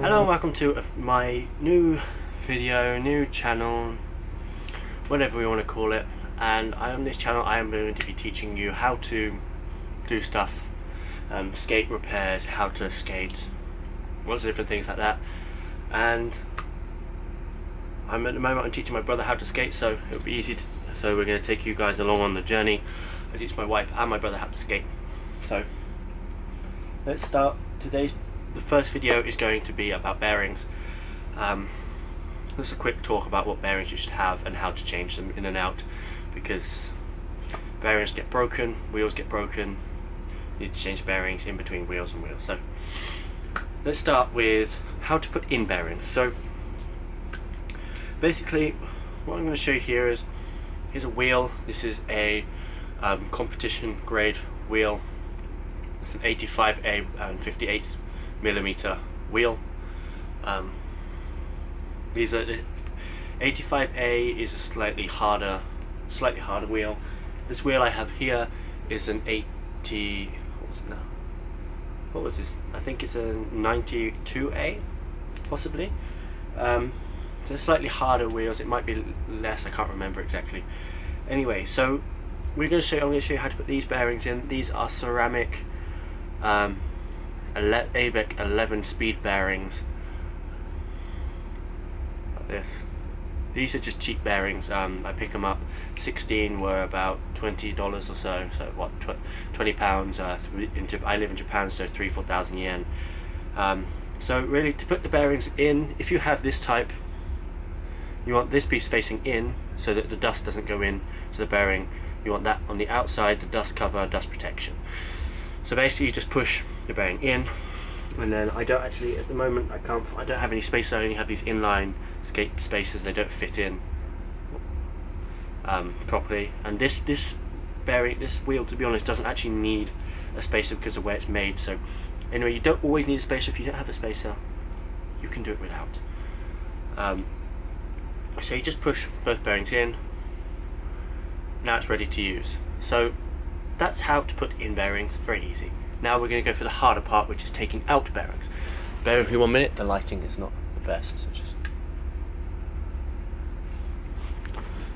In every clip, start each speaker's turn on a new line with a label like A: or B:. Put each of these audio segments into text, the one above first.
A: Hello and welcome to my new video, new channel, whatever we want to call it. And on this channel I am going to be teaching you how to do stuff, skate repairs, how to skate, lots of different things like that. And at the moment I'm teaching my brother how to skate, so it'll be easy so we're going to take you guys along on the journey. I teach my wife and my brother how to skate. So let's start. The first video is going to be about bearings. Just a quick talk about what bearings you should have and how to change them in and out, because bearings get broken, wheels get broken, you need to change bearings in between wheels and wheels. So let's start with how to put in bearings. So basically what I'm going to show you here is, here's a wheel. This is a competition grade wheel. It's an 85A and 58mm wheel. These are 85A is a slightly harder wheel. This wheel I have here is an 80. What was it now? What was this? I think it's a 92A, possibly. So slightly harder wheels. It might be less. I can't remember exactly. Anyway, so I'm going to show you how to put these bearings in. These are ceramic ABEC 11 speed bearings, like this. These are just cheap bearings. I pick them up. 16 were about $20 or so. So what, £20? I live in Japan, so 3,000–4,000 yen. So really, to put the bearings in, if you have this type, you want this piece facing in so that the dust doesn't go in to the bearing. You want that on the outside, the dust cover, dust protection. So basically you just push the bearing in, and then I don't actually, at the moment I don't have any space. I only have these inline skate spacers. They don't fit in properly. And this wheel, to be honest, doesn't actually need a spacer because of where it's made. So anyway, you don't always need a spacer. If you don't have a spacer, you can do it without. So you just push both bearings in. Now it's ready to use. So that's how to put in bearings. Very easy. Now we're going to go for the harder part, which is taking out bearings. Bear with me 1 minute. The lighting is not the best.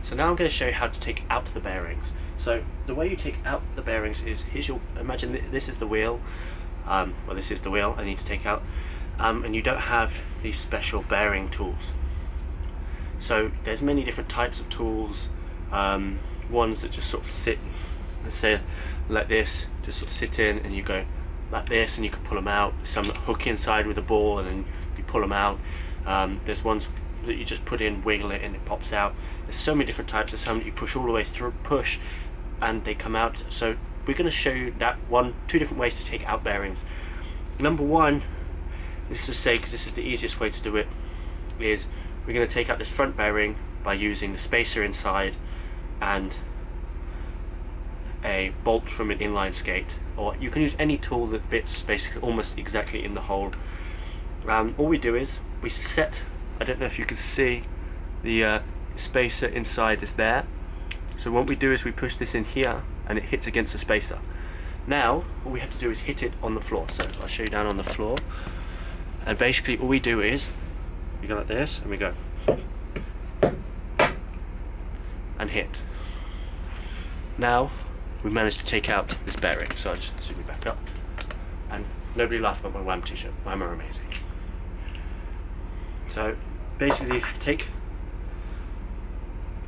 A: So now I'm going to show you how to take out the bearings. So the way you take out the bearings is, imagine this is the wheel. Well, this is the wheel I need to take out, and you don't have these special bearing tools. So there's many different types of tools. Ones that just sort of sit, let's say like this, just sort of sit in, and you go like this and you can pull them out. Some that hook inside with a ball and then you pull them out. There's ones that you just put in, wiggle it, and it pops out. There's so many different types. There's some that you push all the way through, push, and they come out. So we're going to show you that two different ways to take out bearings. Number one, let's just say, because this is the easiest way to do it, is we're going to take out this front bearing by using the spacer inside and a bolt from an inline skate, or you can use any tool that fits basically almost exactly in the hole. All we do is we set, I don't know if you can see the spacer inside is there, so what we do is we push this in here and it hits against the spacer. Now all we have to do is hit it on the floor. So I'll show you down on the floor, and basically all we do is we go like this and we go and hit. Now we managed to take out this bearing. So I'll just zoom it back up, and nobody laughed about my Wham t-shirt. Wham are amazing. So basically take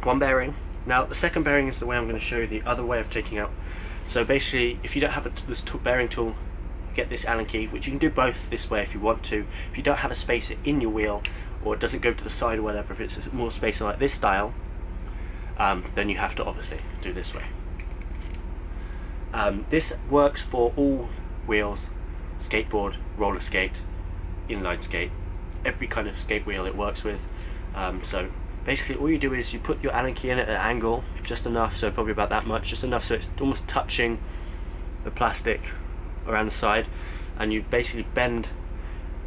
A: one bearing. Now the second bearing is the way I'm going to show you the other way of taking out. So basically, if you don't have this bearing tool, get this Allen key, which you can do both this way if you want to. If you don't have a spacer in your wheel, or it doesn't go to the side or whatever, if it's a more spacer like this style, then you have to obviously do this way. This works for all wheels: skateboard, roller skate, inline skate, every kind of skate wheel it works with. So basically all you do is you put your Allen key in at an angle, just enough, so probably about that much, just enough so it's almost touching the plastic around the side, and you basically bend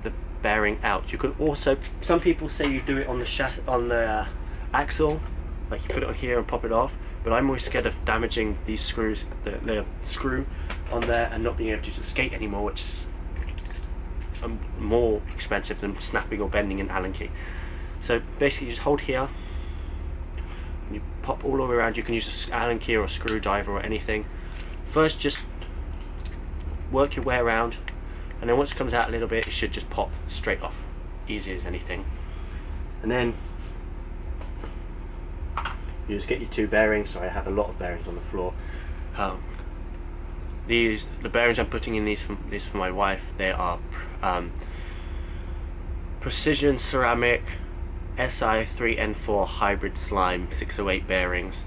A: the bearing out. You can also, some people say you do it on the axle, like you put it on here and pop it off, but I'm always scared of damaging these screws, the screw on there, and not being able to skate anymore, which is more expensive than snapping or bending an Allen key. So basically, you just hold here, and you pop all the way around. You can use an Allen key or a screwdriver or anything. First, just work your way around, and then once it comes out a little bit, it should just pop straight off, easy as anything. And then you just get your 2 bearings. Sorry, I have a lot of bearings on the floor. The bearings I'm putting in these for my wife. They are Precision Ceramic SI3N4 Hybrid Slime 608 bearings.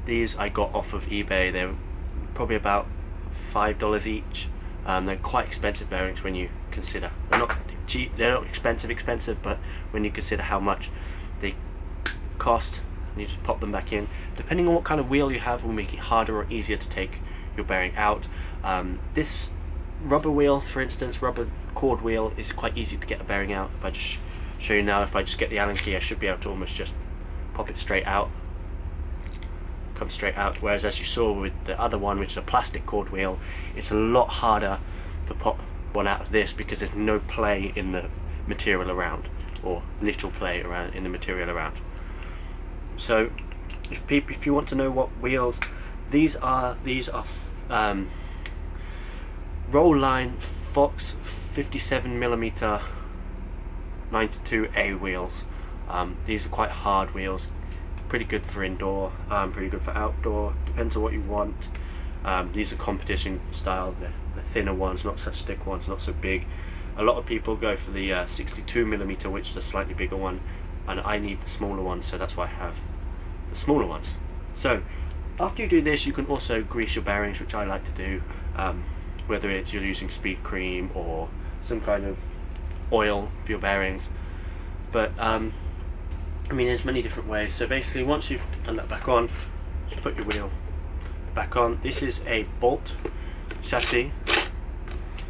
A: These I got off of eBay. They're probably about $5 each. They're quite expensive bearings when you consider. They're not cheap. They're not expensive, but when you consider how much they cost, and you just pop them back in. Depending on what kind of wheel you have, will make it harder or easier to take your bearing out. This rubber wheel, for instance, rubber cord wheel, is quite easy to get a bearing out. If I just show you now, if I just get the Allen key, I should be able to almost just pop it straight out. Come straight out. Whereas as you saw with the other one, which is a plastic cord wheel, it's a lot harder to pop one out of this because there's no play in the material around, or little play around in the material around. So if you want to know what wheels these are Rollline Fox 57mm 92A wheels. These are quite hard wheels, pretty good for indoor, pretty good for outdoor, depends on what you want. These are competition style, the thinner ones, not such thick ones, not so big. A lot of people go for the 62mm, which is a slightly bigger one, and I need the smaller one, so that's why I have the smaller ones. So after you do this, you can also grease your bearings, which I like to do, whether it's you're using speed cream or some kind of oil for your bearings. But I mean, there's many different ways. So basically, once you've done that back on, just put your wheel back on. This is a Bolt chassis,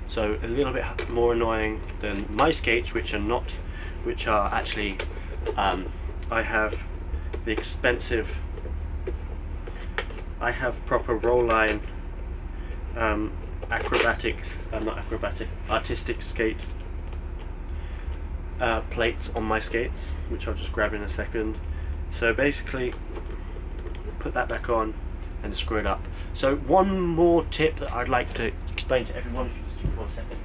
A: so a little bit more annoying than my skates, which are actually I have the expensive, I have proper Rollline artistic skate plates on my skates, which I'll just grab in a second. So basically, put that back on and screw it up. So one more tip that I'd like to explain to everyone, if you just give me 1 second.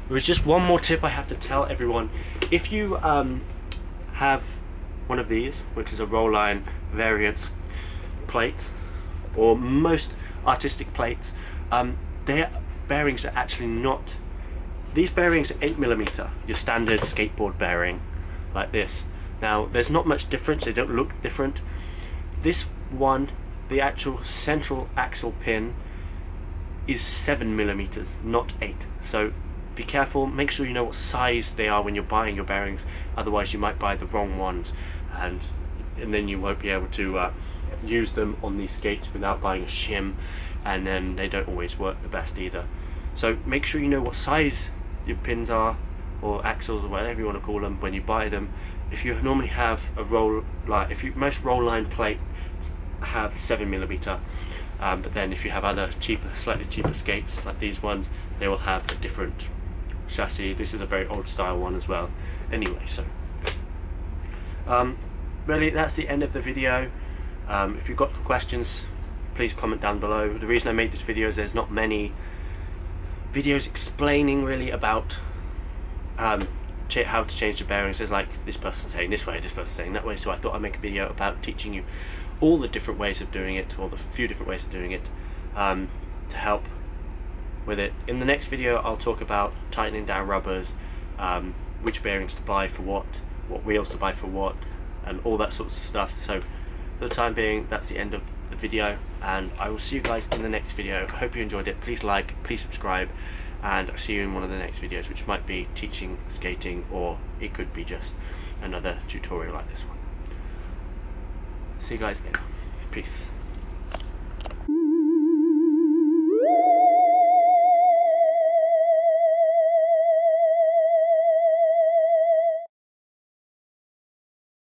A: There is just one more tip I have to tell everyone. If you have one of these, which is a Rollline variant plate, or most artistic plates, their bearings are actually not. These bearings are 8mm, your standard skateboard bearing, like this. Now, there's not much difference, they don't look different. This one, the actual central axle pin, is 7mm, not 8. So be careful, make sure you know what size they are when you're buying your bearings, otherwise you might buy the wrong ones, and then you won't be able to use them on these skates without buying a shim, and then they don't always work the best either. So make sure you know what size your pins are, or axles, or whatever you want to call them, when you buy them. If you normally have a most Rollline plates have 7mm, but then if you have other slightly cheaper skates like these ones, they will have a different chassis. This is a very old style one as well. Anyway, so really that's the end of the video. If you've got questions, please comment down below. The reason I made this video is there's not many videos explaining really about how to change the bearings. There's like this person saying this way, this person saying that way, so I thought I'd make a video about teaching you all the different ways of doing it, or the few different ways of doing it, to help with it. In the next video I'll talk about tightening down rubbers, which bearings to buy for what wheels to buy for what, and all that sorts of stuff. So for the time being, that's the end of the video, and I will see you guys in the next video. I hope you enjoyed it. Please like, please subscribe, and I'll see you in one of the next videos, which might be teaching skating, or it could be just another tutorial like this one. See you guys later. Peace.